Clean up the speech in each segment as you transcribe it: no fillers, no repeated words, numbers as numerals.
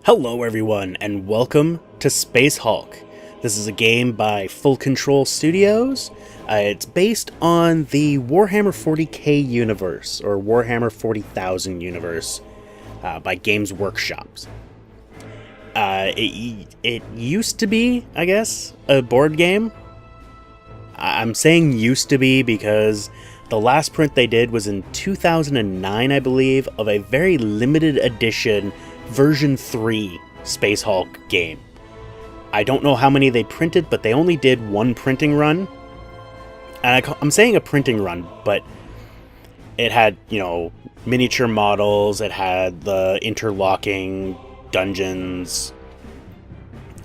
Hello everyone, and welcome to Space Hulk. This is a game by Full Control Studios. It's based on the Warhammer 40k universe, or Warhammer 40,000 universe, by Games Workshops. It used to be, I guess, a board game. I'm saying used to be because the last print they did was in 2009, I believe, of a very limited edition version 3 Space Hulk game. I don't know how many they printed, but they only did one printing run. And I'm saying a printing run, but it had, miniature models, it had the interlocking dungeons,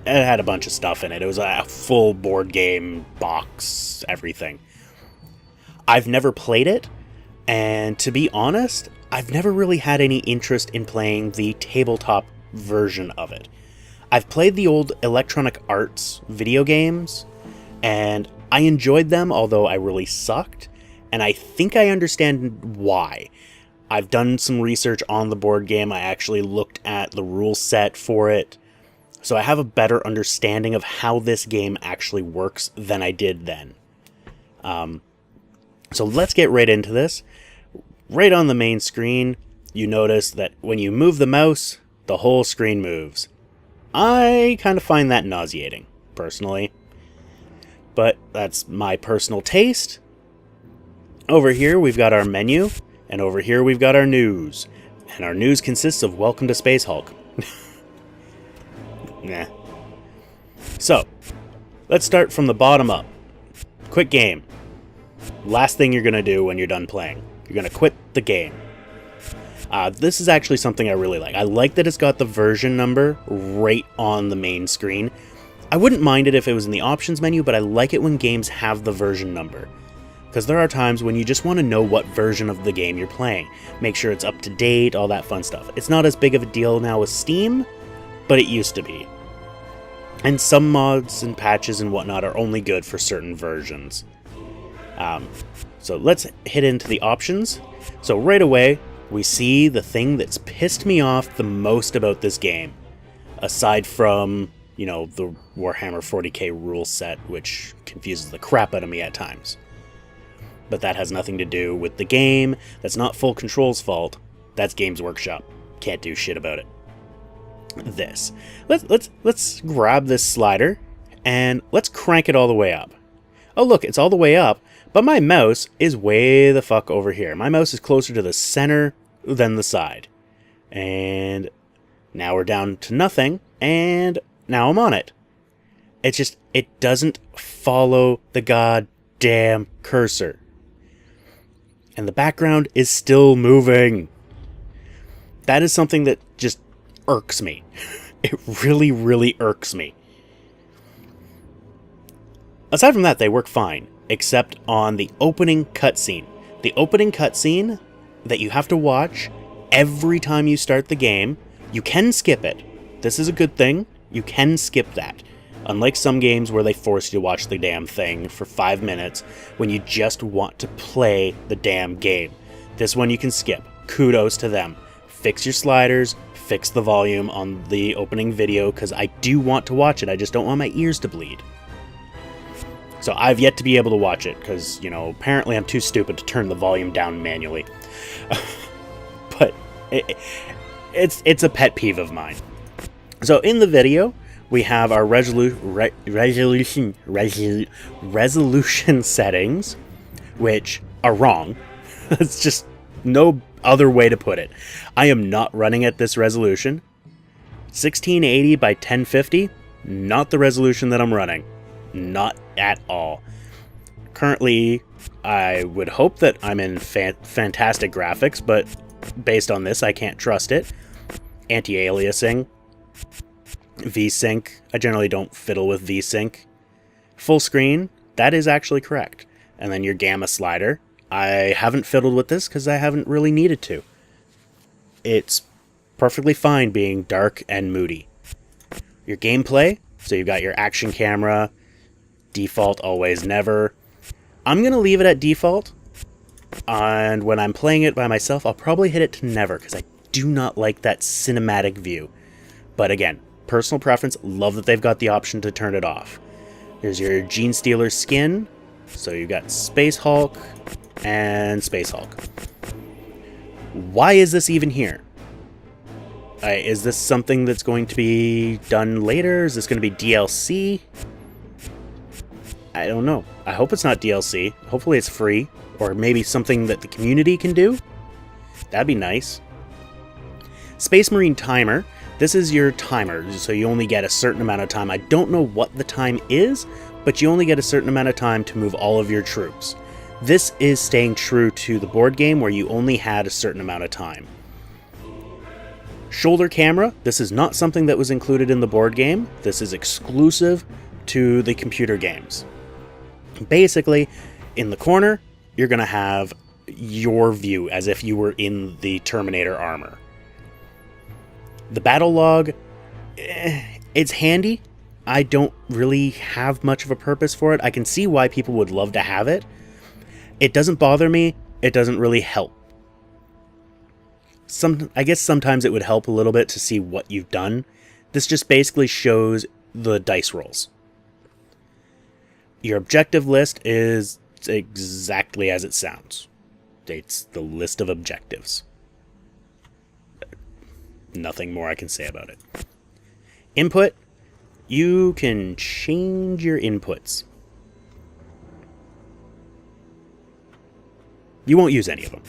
it had a bunch of stuff in it. It was a full board game box, everything. I've never played it, and to be honest, I've never really had any interest in playing the tabletop version of it. I've played the old Electronic Arts video games, and I enjoyed them, although I really sucked, and I think I understand why. I've done some research on the board game. I actually looked at the rule set for it, so I have a better understanding of how this game actually works than I did then. So let's get right into this. Right on the main screen, you notice that when you move the mouse, the whole screen moves. I kind of find that nauseating, personally. But that's my personal taste. Over here, we've got our menu, and over here, we've got our news. And our news consists of Welcome to Space Hulk. Nah. So, let's start from the bottom up. Quick game. Last thing you're going to do when you're done playing. You're going to quit the game. This is actually something I really like. I like that it's got the version number right on the main screen. I wouldn't mind it if it was in the options menu, but I like it when games have the version number. Because there are times when you just want to know what version of the game you're playing. Make sure it's up to date, all that fun stuff. It's not as big of a deal now with Steam, but it used to be. And some mods and patches and whatnot are only good for certain versions. So let's hit into the options. So right away, we see the thing that's pissed me off the most about this game. Aside from, the Warhammer 40k rule set, which confuses the crap out of me at times. But that has nothing to do with the game. That's not Full Control's fault. That's Games Workshop. Can't do shit about it. This. Let's grab this slider and let's crank it all the way up. Oh look, it's all the way up. But my mouse is way the fuck over here. My mouse is closer to the center than the side. And now we're down to nothing, and now I'm on it. It's just, it doesn't follow the goddamn cursor. And the background is still moving. That is something that just irks me. It really, really irks me. Aside from that, they work fine. Except on the opening cutscene. The opening cutscene that you have to watch every time you start the game, you can skip it. This is a good thing. You can skip that. Unlike some games where they force you to watch the damn thing for 5 minutes when you just want to play the damn game. This one you can skip. Kudos to them. Fix your sliders, fix the volume on the opening video, because I do want to watch it. I just don't want my ears to bleed. So I've yet to be able to watch it, because, apparently I'm too stupid to turn the volume down manually. But it's a pet peeve of mine. So in the video, we have our resolution settings, which are wrong. It's just no other way to put it. I am not running at this resolution. 1680 by 1050, not the resolution that I'm running. Not at all. Currently, I would hope that I'm in fantastic graphics, but based on this, I can't trust it. Anti-aliasing. VSync. I generally don't fiddle with VSync. Full screen. That is actually correct. And then your gamma slider. I haven't fiddled with this because I haven't really needed to. It's perfectly fine being dark and moody. Your gameplay. So you've got your action camera. Default, always, never. I'm going to leave it at default. And when I'm playing it by myself, I'll probably hit it to never, because I do not like that cinematic view. But again, personal preference, love that they've got the option to turn it off. There's your Genestealer skin. So you've got Space Hulk and Space Hulk. Why is this even here? Is this something that's going to be done later? Is this going to be DLC? I don't know. I hope it's not DLC. Hopefully it's free. Or maybe something that the community can do. That'd be nice. Space Marine Timer. This is your timer, so you only get a certain amount of time. I don't know what the time is, but you only get a certain amount of time to move all of your troops. This is staying true to the board game where you only had a certain amount of time. Shoulder camera. This is not something that was included in the board game. This is exclusive to the computer games. Basically, in the corner, you're going to have your view as if you were in the Terminator armor. The battle log, it's handy. I don't really have much of a purpose for it. I can see why people would love to have it. It doesn't bother me. It doesn't really help. I guess sometimes it would help a little bit to see what you've done. This just basically shows the dice rolls. Your objective list is exactly as it sounds. It's the list of objectives. Nothing more I can say about it. Input. You can change your inputs. You won't use any of them.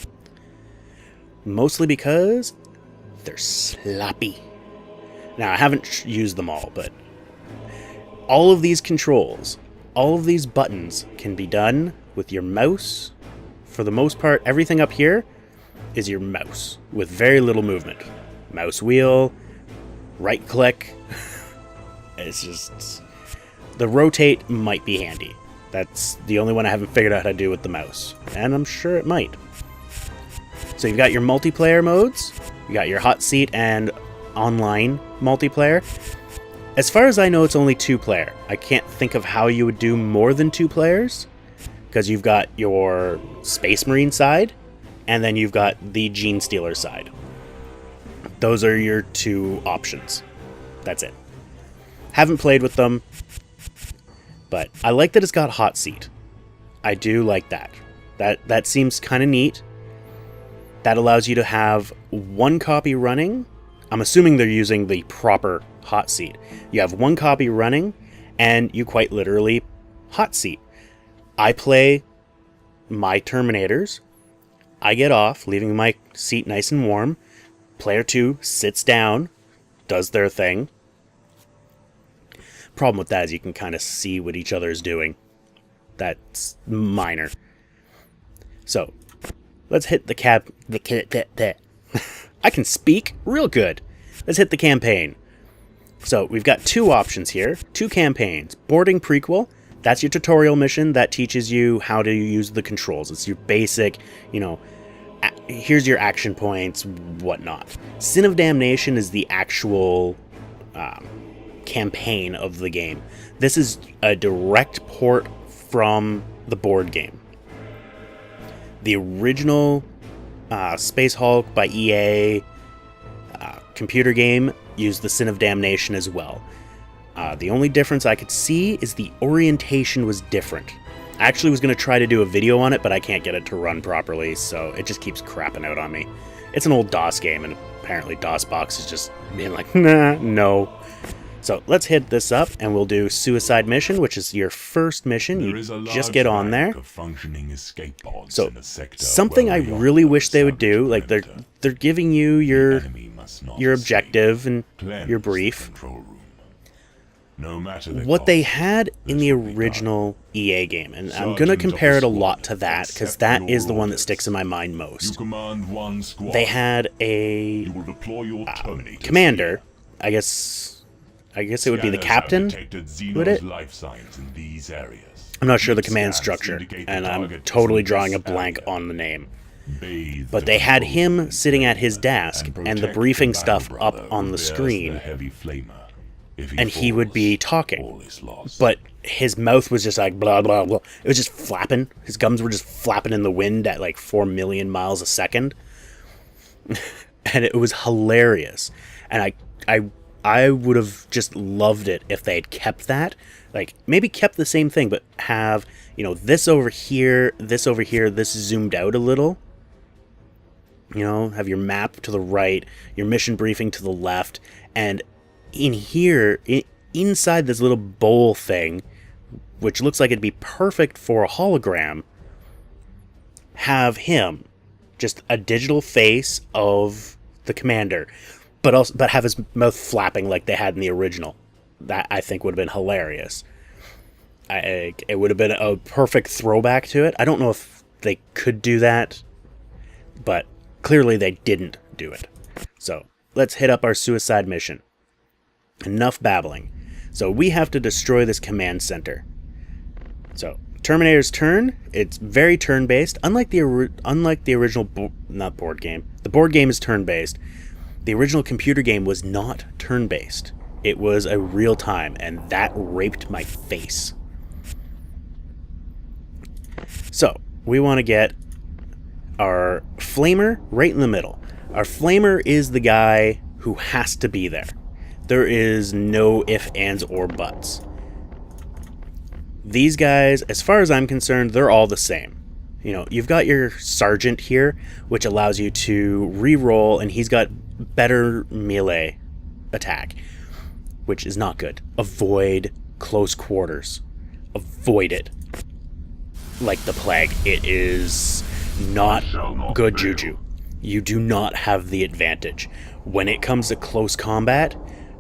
Mostly because they're sloppy. Now, I haven't used them all, but all of these controls, all of these buttons can be done with your mouse. For the most part, everything up here is your mouse with very little movement. Mouse wheel, right click. It's just... The rotate might be handy. That's the only one I haven't figured out how to do with the mouse. And I'm sure it might. So you've got your multiplayer modes. You got your hot seat and online multiplayer. As far as I know, it's only 2-player. I can't think of how you would do more than 2 players. Because you've got your Space Marine side. And then you've got the Genestealer side. Those are your 2 options. That's it. Haven't played with them. But I like that it's got hot seat. I do like that. That seems kind of neat. That allows you to have 1 copy running. I'm assuming they're using the proper hot seat. You have 1 copy running, and you quite literally hot seat. I play my Terminators. I get off, leaving my seat nice and warm. Player 2 sits down, does their thing. Problem with that is you can kind of see what each other is doing. That's minor. So, let's hit I can speak real good. Let's hit the campaign. So, we've got 2 options here. 2 campaigns. Boarding Prequel. That's your tutorial mission that teaches you how to use the controls. It's your basic, here's your action points, whatnot. Sin of Damnation is the actual campaign of the game. This is a direct port from the board game. The original Space Hulk by EA computer game used the Sin of Damnation as well. The only difference I could see is the orientation was different. I actually was going to try to do a video on it, but I can't get it to run properly, so it just keeps crapping out on me. It's an old DOS game, and apparently DOSBox is just being like, nah, no. So let's hit this up, and we'll do Suicide Mission, which is your first mission. You just get on there. So something I really wish they would do, like they're giving you your objective and your brief. What they had in the original EA game, and I'm going to compare it a lot to that, because that is the one that sticks in my mind most. They had a commander, I guess it would be the captain, would it? I'm not sure the command structure, and I'm totally drawing a blank on the name. But they had him sitting at his desk, and the briefing stuff up on the screen. And he would be talking, but his mouth was just like blah, blah, blah. It was just flapping. His gums were just flapping in the wind at like 4 million miles a second. And it was hilarious. And I I would have just loved it if they had kept that. Like, maybe kept the same thing, but have, you know, this over here, this zoomed out a little. You know, have your map to the right, your mission briefing to the left, and in here, inside this little bowl thing, which looks like it'd be perfect for a hologram, have him, just a digital face of the commander, but have his mouth flapping like they had in the original. That, I think, would have been hilarious. It would have been a perfect throwback to it. I don't know if they could do that, but clearly they didn't do it. So let's hit up our suicide mission. Enough babbling. So we have to destroy this command center. So Terminator's turn. It's very turn-based. Unlike the original, not board game. The board game is turn-based. The original computer game was not turn-based. It was a real time, and that raped my face. So we want to get our flamer right in the middle. Our flamer is the guy who has to be there. There is no ifs, ands, or buts. These guys, as far as I'm concerned, they're all the same. You know, you've got your sergeant here, which allows you to re-roll, and he's got better melee attack, which is not good. Avoid close quarters. Avoid it. Like the plague. It is not good juju. You do not have the advantage. When it comes to close combat,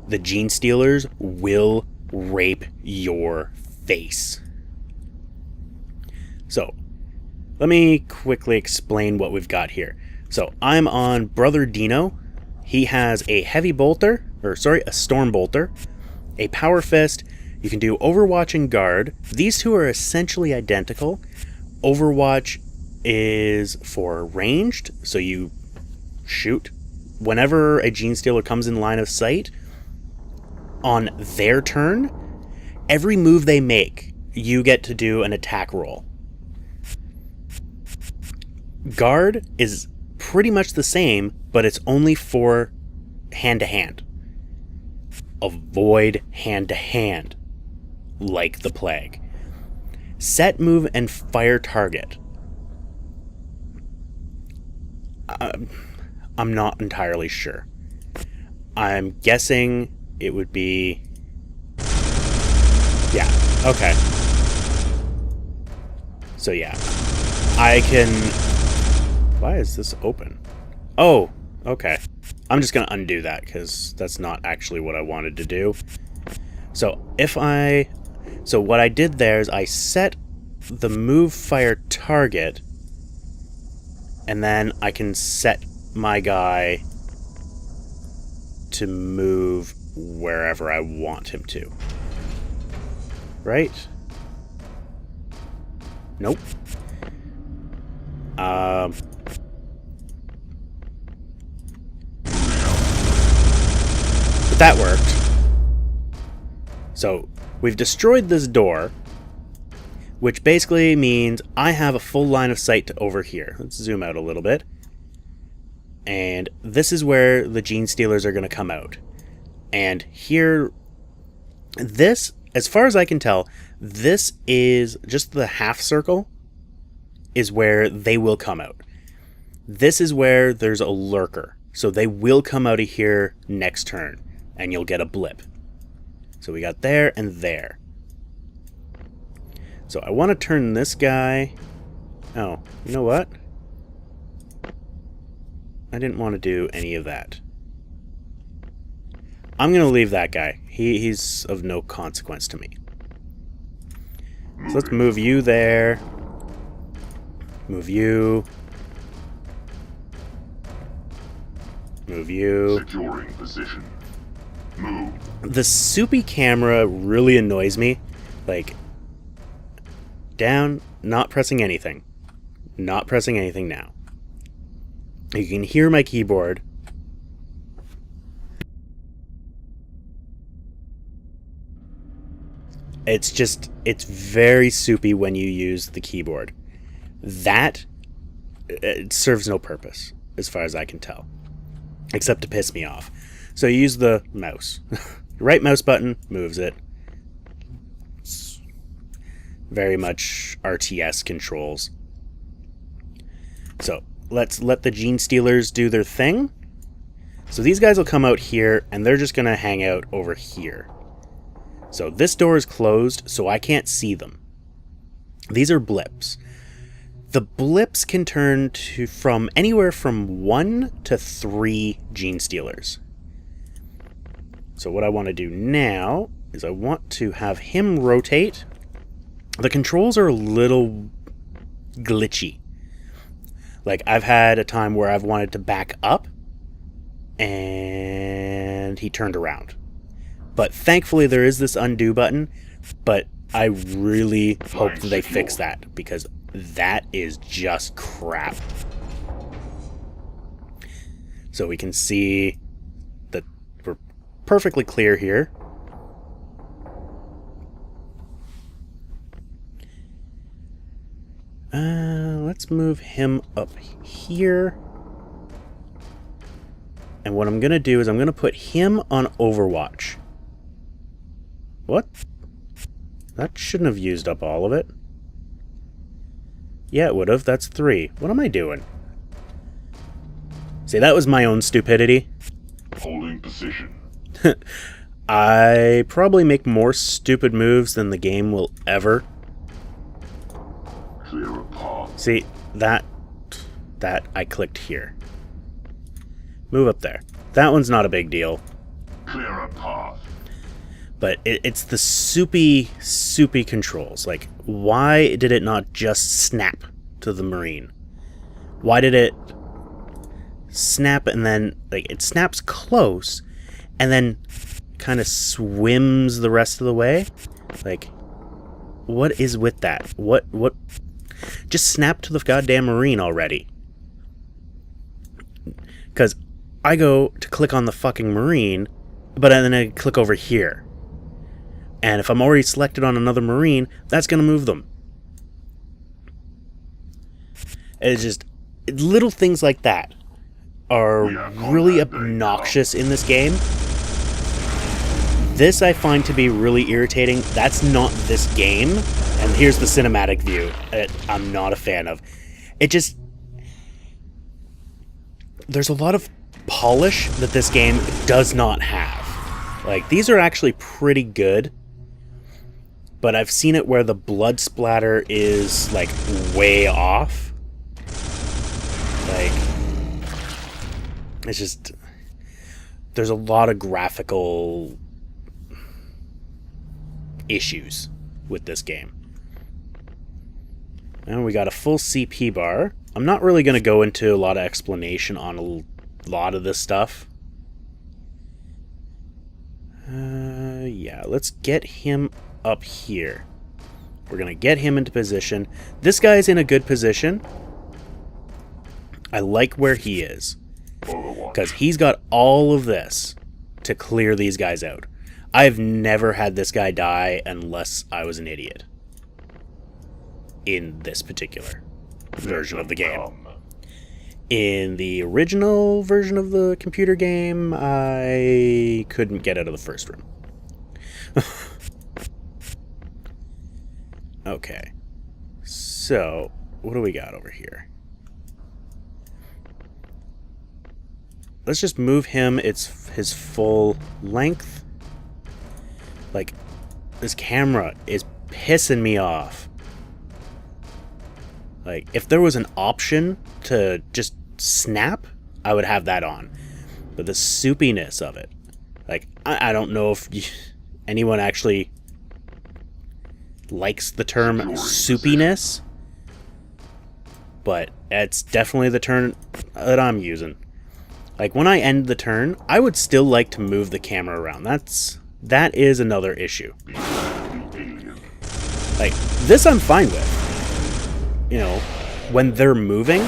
the Genestealers will rape your face. So, let me quickly explain what we've got here. So, I'm on Brother Dino. He has a heavy bolter, a storm bolter, a power fist. You can do Overwatch and Guard. These two are essentially identical. Overwatch is for ranged, so you shoot. Whenever a Genestealer comes in line of sight, on their turn, every move they make, you get to do an attack roll. Guard is pretty much the same, but it's only for hand-to-hand. Avoid hand-to-hand, like the plague. Set move and fire target. I'm not entirely sure. I'm guessing it would be... Yeah, okay. So yeah, I can... Why is this open? Oh, okay. I'm just going to undo that because that's not actually what I wanted to do. So So what I did there is I set the move fire target, and then I can set my guy to move wherever I want him to. Right? Nope. But that worked. So, we've destroyed this door, which basically means I have a full line of sight to over here. Let's zoom out a little bit. And this is where the Genestealers are going to come out. And here, this, as far as I can tell, this is just the half circle is where they will come out. This is where there's a lurker. So they will come out of here next turn, and you'll get a blip. So we got there and there. So I want to turn this guy... Oh, you know what? I didn't want to do any of that. I'm going to leave that guy. He's of no consequence to me. So let's move you there. Move you. Move you. Securing position. Move. The soupy camera really annoys me. Like, down, not pressing anything. Not pressing anything now. You can hear my keyboard. It's just, it's very soupy when you use the keyboard. That, it serves no purpose, as far as I can tell. Except to piss me off. So you use the mouse. Right mouse button moves it. It's very much RTS controls. So let's let the Genestealers do their thing. So these guys will come out here, and they're just going to hang out over here. So this door is closed, so I can't see them. These are blips. The blips can turn to from anywhere from 1 to 3 Genestealers. So what I want to do now is I want to have him rotate. The controls are a little glitchy. Like, I've had a time where I've wanted to back up, and he turned around. But thankfully there is this undo button, but I really hope that they fix that, because that is just crap. So we can see that we're perfectly clear here. Let's move him up here. And what I'm going to do is I'm going to put him on Overwatch. What? That shouldn't have used up all of it. Yeah, it would have. That's 3. What am I doing? See, that was my own stupidity. Holding position. I probably make more stupid moves than the game will ever. Clear a path. See, that I clicked here. Move up there. That one's not a big deal. Clear a path. But it's the soupy controls. Like, why did it not just snap to the Marine? Why did it snap and then, like, it snaps close and then kind of swims the rest of the way? Like, what is with that? What? Just snap to the goddamn Marine already. Because I go to click on the fucking Marine, but then I click over here. And if I'm already selected on another Marine, that's going to move them. It's just, little things like that are really obnoxious in this game. This I find to be really irritating. That's not this game. And here's the cinematic view that I'm not a fan of. It just... There's a lot of polish that this game does not have. Like, these are actually pretty good. But I've seen it where the blood splatter is, like, way off. Like, it's just... There's a lot of graphical issues with this game. And we got a full CP bar. I'm not really going to go into a lot of explanation on a lot of this stuff. Yeah, let's get him up here. We're going to get him into position. This guy's in a good position. I like where he is. Because he's got all of this to clear these guys out. I've never had this guy die unless I was an idiot. In this particular version of the game. In the original version of the computer game, I couldn't get out of the first room. Okay. So, what do we got over here? Let's just move him. It's his full length. Like, this camera is pissing me off. Like, if there was an option to just snap, I would have that on. But the soupiness of it. Like, I don't know if anyone actually likes the term soupiness. But it's definitely the term that I'm using. Like, when I end the turn, I would still like to move the camera around. That is another issue. Like, this I'm fine with. You know, when they're moving.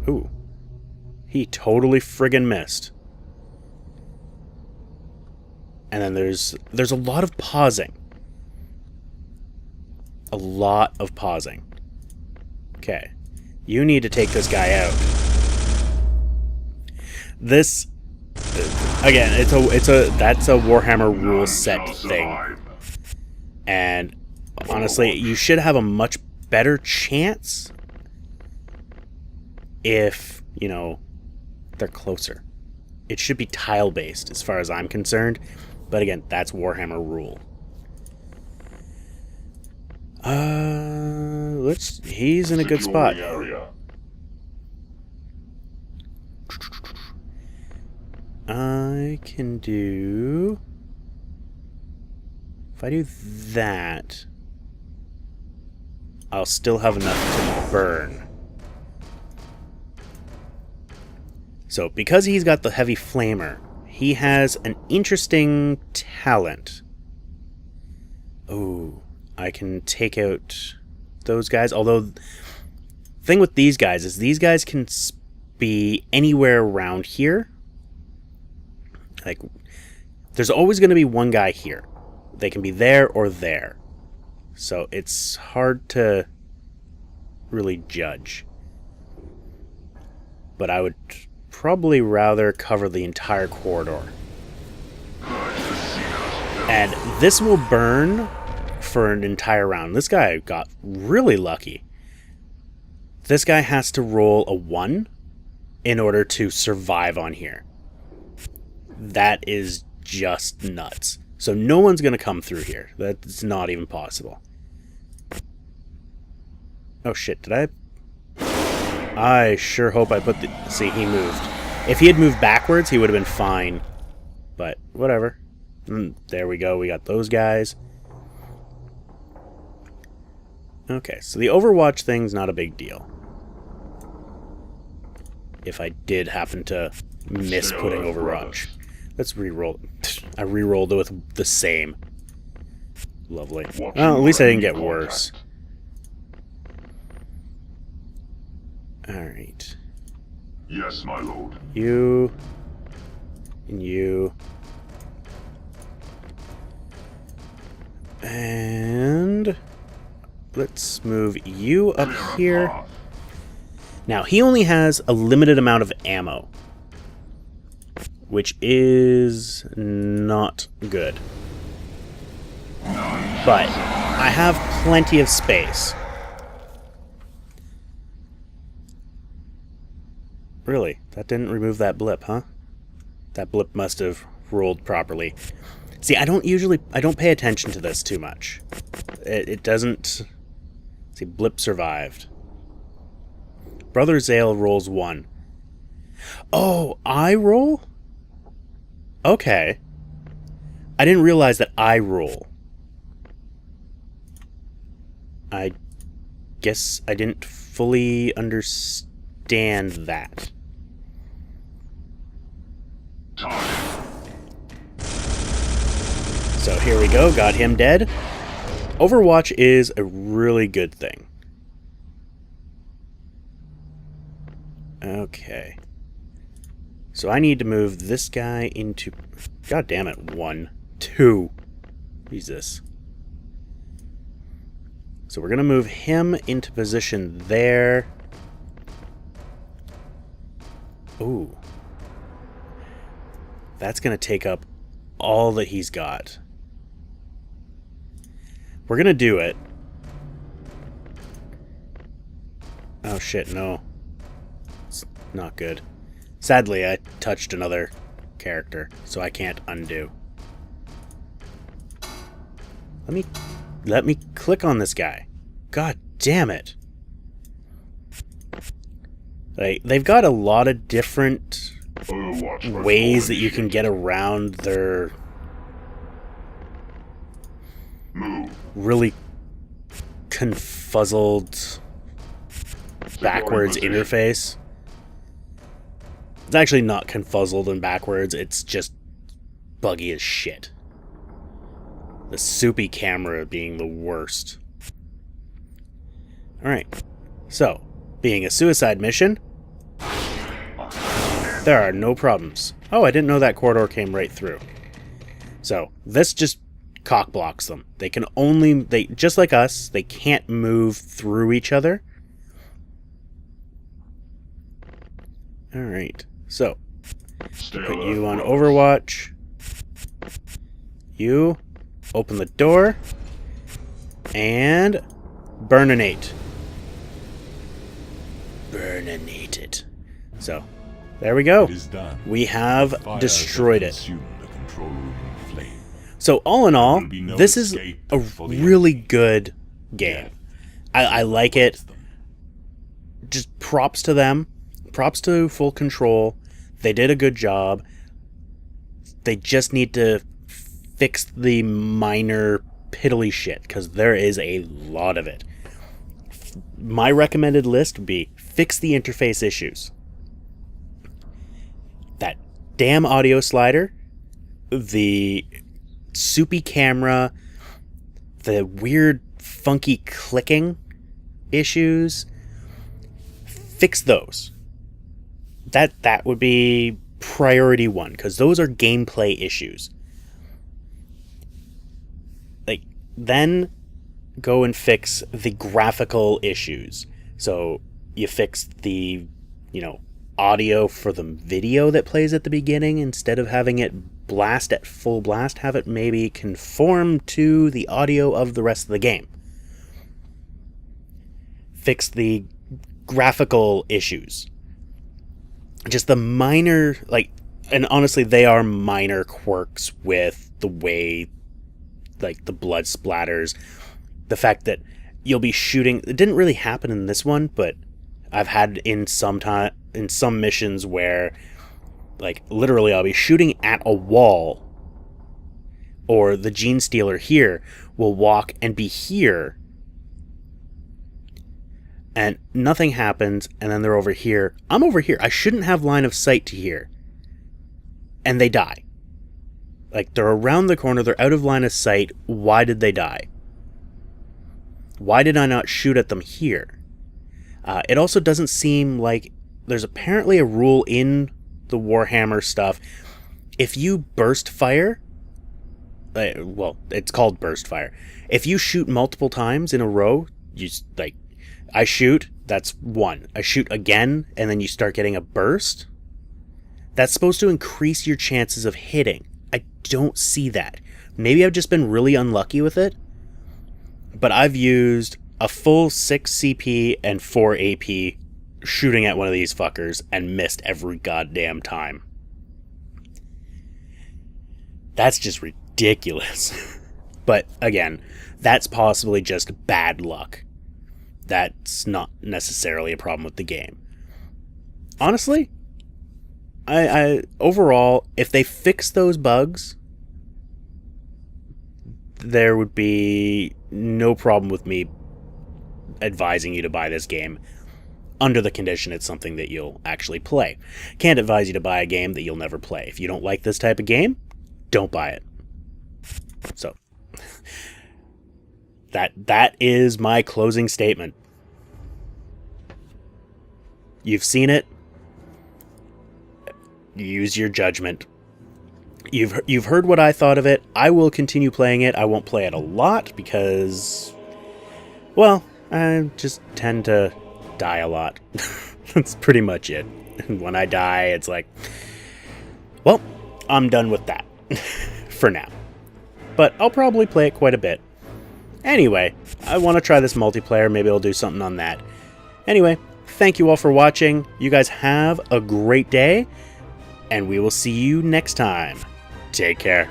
Ooh. He totally friggin' missed. And then there's a lot of pausing. A lot of pausing. Okay. You need to take this guy out. This again, that's a Warhammer rule set thing, and honestly, you should have a much better chance if they're closer. It should be tile based as far as I'm concerned, but again, that's Warhammer rule. He's in a good spot. I can do... If I do that, I'll still have enough to burn. So, because he's got the heavy flamer, he has an interesting talent. Oh, I can take out those guys. Although, the thing with these guys is these guys can be anywhere around here. Like, there's always going to be one guy here. They can be there or there. So it's hard to really judge. But I would probably rather cover the entire corridor. And this will burn for an entire round. This guy got really lucky. This guy has to roll a 1 in order to survive on here. That is just nuts. So no one's going to come through here. That's not even possible. Oh shit, did I sure hope I put the... See, he moved. If he had moved backwards, he would have been fine. But, whatever. There we go, we got those guys. Okay, so the Overwatch thing's not a big deal. If I did happen to miss putting Overwatch. Let's re-roll. I re-rolled it with the same. Lovely. Well, at least I didn't get worse. Alright. Yes, my lord. You. And you. And let's move you up here. Now, he only has a limited amount of ammo, which is not good. But I have plenty of space. Really? That didn't remove that blip, huh? That blip must have rolled properly. See, I don't pay attention to this too much. It doesn't... See, blip survived. Brother Zale rolls 1. Oh, I roll? Okay. I didn't realize that I roll. I guess I didn't fully understand that. So here we go, got him dead. Overwatch is a really good thing. Okay. So I need to move this guy into... God damn it, 1, 2. Jesus. So we're going to move him into position there. Ooh. That's going to take up all that he's got. We're going to do it. Oh shit, no. It's not good. Sadly, I touched another character, so I can't undo. Let me click on this guy. God damn it. Like, they've got a lot of different ways that you can get around their really confuzzled backwards interface. It's actually not confuzzled and backwards, it's just buggy as shit. The soupy camera being the worst. Alright, so, being a suicide mission, there are no problems. Oh, I didn't know that corridor came right through. So, this just cock blocks them. They can only, just like us, they can't move through each other. Alright, so, Stay Put alert, you on brothers. Overwatch. You open the door and burninate. Burninate it. So, there we go. It is done. We have Fires destroyed have it. consumed the control room in flame. So all in all, will be no this is escape a for the really enemy. good game. I like it. Just props to them. Props to Full Control. They did a good job. They just need to fix the minor piddly shit, because there is a lot of it. My recommended list would be fix the interface issues. That damn audio slider, the soupy camera, the weird funky clicking issues, fix those. That would be priority one, because those are gameplay issues. Like, then go and fix the graphical issues. So you fix the, audio for the video that plays at the beginning. Instead of having it blast at full blast, have it maybe conform to the audio of the rest of the game. Fix the graphical issues. Just the minor, and honestly, they are minor quirks with the way, the blood splatters. The fact that you'll be shooting, it didn't really happen in this one, but I've had in some missions where, literally I'll be shooting at a wall, or the Genestealer here will walk and be here, and nothing happens, and then they're over here. I'm over here. I shouldn't have line of sight to here. And they die. They're around the corner, they're out of line of sight. Why did they die? Why did I not shoot at them here? It also doesn't seem like there's apparently a rule in the Warhammer stuff. If you burst fire, it's called burst fire. If you shoot multiple times in a row, I shoot, that's one. I shoot again, and then you start getting a burst. That's supposed to increase your chances of hitting. I don't see that. Maybe I've just been really unlucky with it, but I've used a full 6 CP and 4 AP shooting at one of these fuckers and missed every goddamn time. That's just ridiculous. But again, that's possibly just bad luck. That's not necessarily a problem with the game. Honestly, I overall, if they fix those bugs, there would be no problem with me advising you to buy this game, under the condition it's something that you'll actually play. Can't advise you to buy a game that you'll never play. If you don't like this type of game, don't buy it. So, that is my closing statement. You've seen it. Use your judgment. You've heard what I thought of it. I will continue playing it. I won't play it a lot because, well, I just tend to die a lot. That's pretty much it. And when I die, it's like, well, I'm done with that for now. But I'll probably play it quite a bit. Anyway, I want to try this multiplayer. Maybe I'll do something on that. Anyway, thank you all for watching. You guys have a great day, and we will see you next time. Take care.